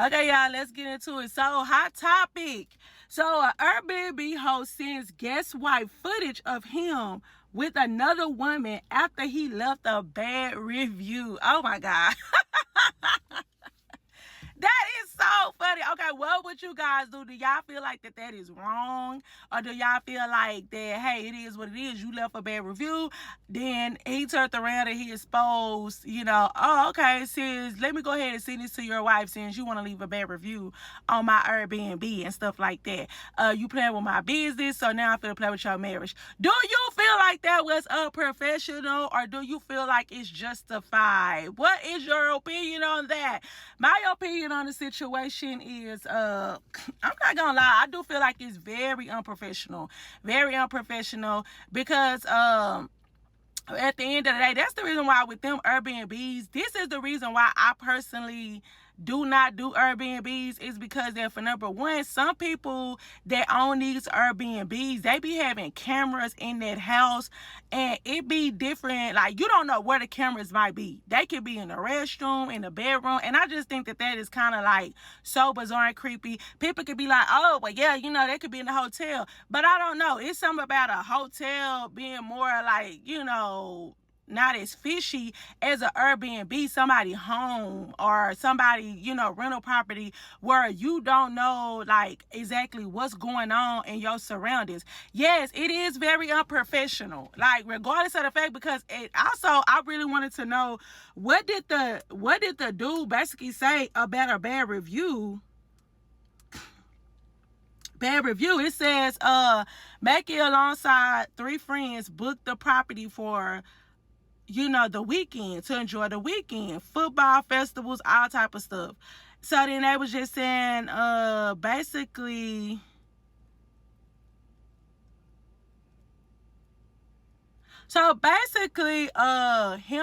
Okay, y'all, let's get into it. So, hot topic. So, an Airbnb host sends guest wife footage of him with another woman after he left a bad review. Oh my God. That is so funny. Okay, what would you guys do? Do y'all feel like that is wrong? Or do y'all feel like that, hey, it is what it is. You left a bad review. Then he turned around and he exposed, oh, okay, sis, let me go ahead and send this to your wife since you want to leave a bad review on my Airbnb and stuff like that. You playing with my business, so now I feel to play with your marriage. Do you feel like that was unprofessional, or do you feel like it's justified? What is your opinion on that? My opinion on the situation is, I'm not gonna lie, I do feel like it's very unprofessional because at the end of the day, that's the reason why with them Airbnbs, this is the reason why I personally do not do Airbnbs, is because they're, for number one, some people that own these Airbnbs, they be having cameras in that house, and it be different. Like, you don't know where the cameras might be. They could be in the restroom, in the bedroom, and I just think that is kind of like so bizarre and creepy. People could be like, oh, well, yeah, they could be in the hotel, but I don't know. It's something about a hotel being more like, not as fishy as an Airbnb, somebody home or somebody, rental property, where you don't know like exactly what's going on in your surroundings. Yes, it is very unprofessional, like regardless of the fact, because it also, I really wanted to know, what did the dude basically say about a bad review? It says, Mackie alongside 3 friends booked the property for the weekend, to enjoy the weekend, football, festivals, all type of stuff. So then they was just saying, basically, him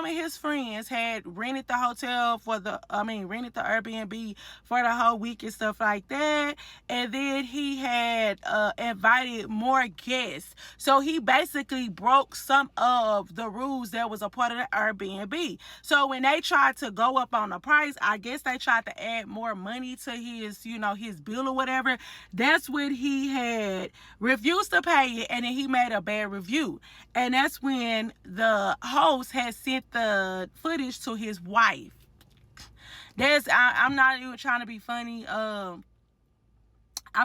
and his friends had rented the Airbnb for the whole week and stuff like that. And then he had invited more guests. So he basically broke some of the rules that was a part of the Airbnb. So when they tried to go up on the price, I guess they tried to add more money to his, his bill or whatever. That's when he had refused to pay it, and then he made a bad review. And that's when the host had sent the footage to his wife. I'm not even trying to be funny. I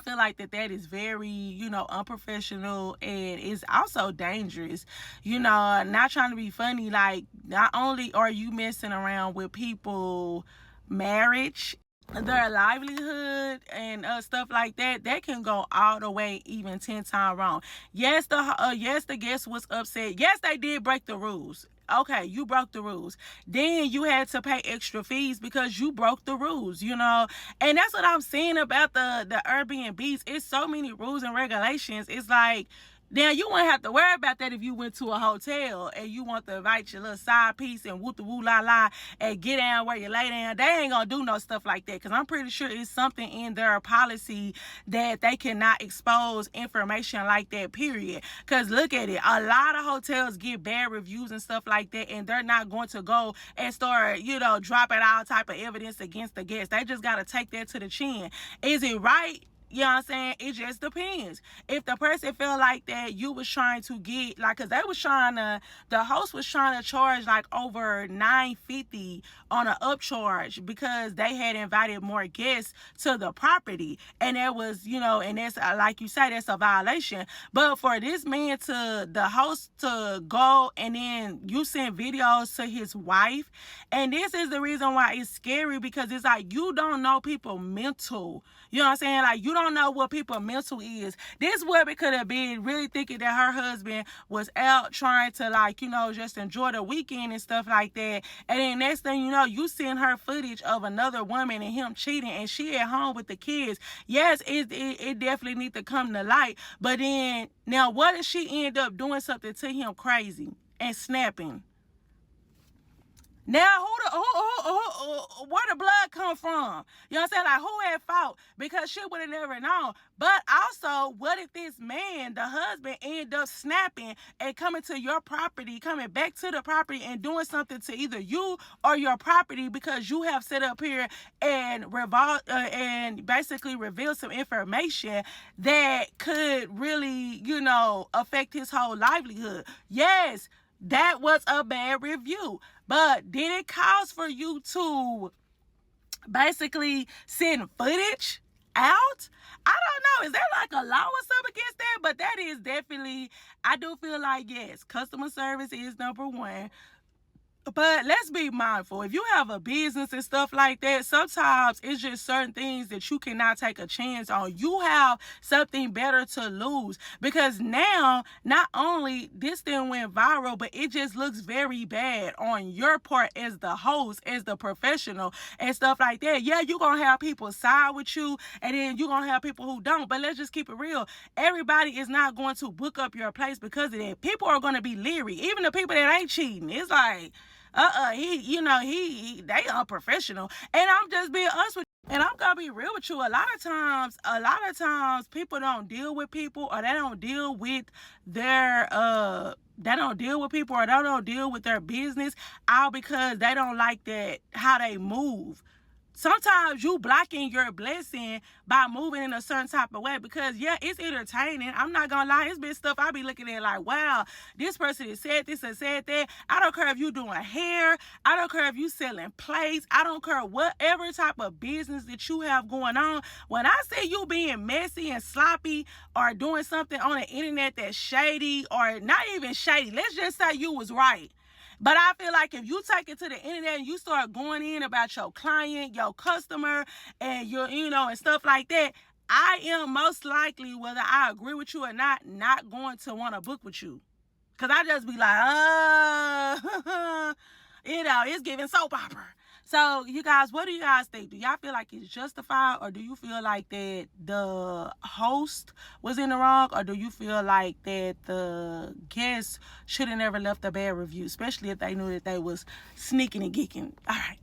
feel like that is very, unprofessional, and is also dangerous. Not trying to be funny. Like, not only are you messing around with people' marriage, their livelihood and stuff like that can go all the way even 10 times wrong. Yes, the guest was upset. Yes, they did break the rules. Okay, you broke the rules. Then you had to pay extra fees because you broke the rules, and that's what I'm saying about the Airbnbs. It's so many rules and regulations. It's like, now you wouldn't have to worry about that if you went to a hotel and you want to invite your little side piece and woo la la and get down where you lay down. They ain't gonna do no stuff like that, because I'm pretty sure it's something in their policy that they cannot expose information like that, period. Because look at it, a lot of hotels get bad reviews and stuff like that, and they're not going to go and start, dropping all type of evidence against the guests. They just got to take that to the chin. Is it right? You know what I'm saying? It just depends. If the person felt like that you was trying to get, like, because the host was trying to charge like over $950 on an upcharge because they had invited more guests to the property. And that was, and that's, like you say, that's a violation. But for this man the host to go and then you send videos to his wife, and this is the reason why it's scary, because it's like, you don't know people mental. You know what I'm saying? Like, you don't know what people mental is. This woman could have been really thinking that her husband was out trying to, like, just enjoy the weekend and stuff like that. And then next thing you know, you send her footage of another woman and him cheating, and she at home with the kids. Yes, it definitely needs to come to light. But then, now what if she end up doing something to him crazy and snapping? Now, where the blood come from? You know what I'm saying? Like, who at fault? Because she would have never known. But also, what if this man, the husband, end up snapping and coming to your property, coming back to the property and doing something to either you or your property because you have set up here and basically revealed some information that could really, affect his whole livelihood. Yes, that was a bad review. But did it cause for you to basically send footage out? I don't know. Is there like a law or something against that? But that is definitely, I do feel like, yes, customer service is number one. But let's be mindful. If you have a business and stuff like that, sometimes it's just certain things that you cannot take a chance on. You have something better to lose, because now not only this thing went viral, but it just looks very bad on your part as the host, as the professional and stuff like that. Yeah, you're going to have people side with you, and then you're going to have people who don't. But let's just keep it real. Everybody is not going to book up your place because of that. People are going to be leery. Even the people that ain't cheating. It's like, they unprofessional. And I'm just being honest with you. And I'm gonna be real with you. A lot of times people don't deal with people, or they don't deal with their they don't deal with people, or they don't deal with their business all because they don't like that how they move. Sometimes you blocking your blessing by moving in a certain type of way, because yeah, it's entertaining. I'm not gonna lie, it's been stuff I be looking at like, wow, this person has said this and said that. I don't care if you doing hair, I don't care if you selling plates, I don't care whatever type of business that you have going on. When I say you being messy and sloppy, or doing something on the internet that's shady, or not even shady, let's just say you was right. But I feel like if you take it to the internet and you start going in about your client, your customer, and and stuff like that, I am most likely, whether I agree with you or not going to want to book with you. Because I just be like, it's giving soap opera. So, you guys, what do you guys think? Do y'all feel like it's justified, or do you feel like that the host was in the wrong, or do you feel like that the guests should have never left a bad review, especially if they knew that they was sneaking and geeking? All right.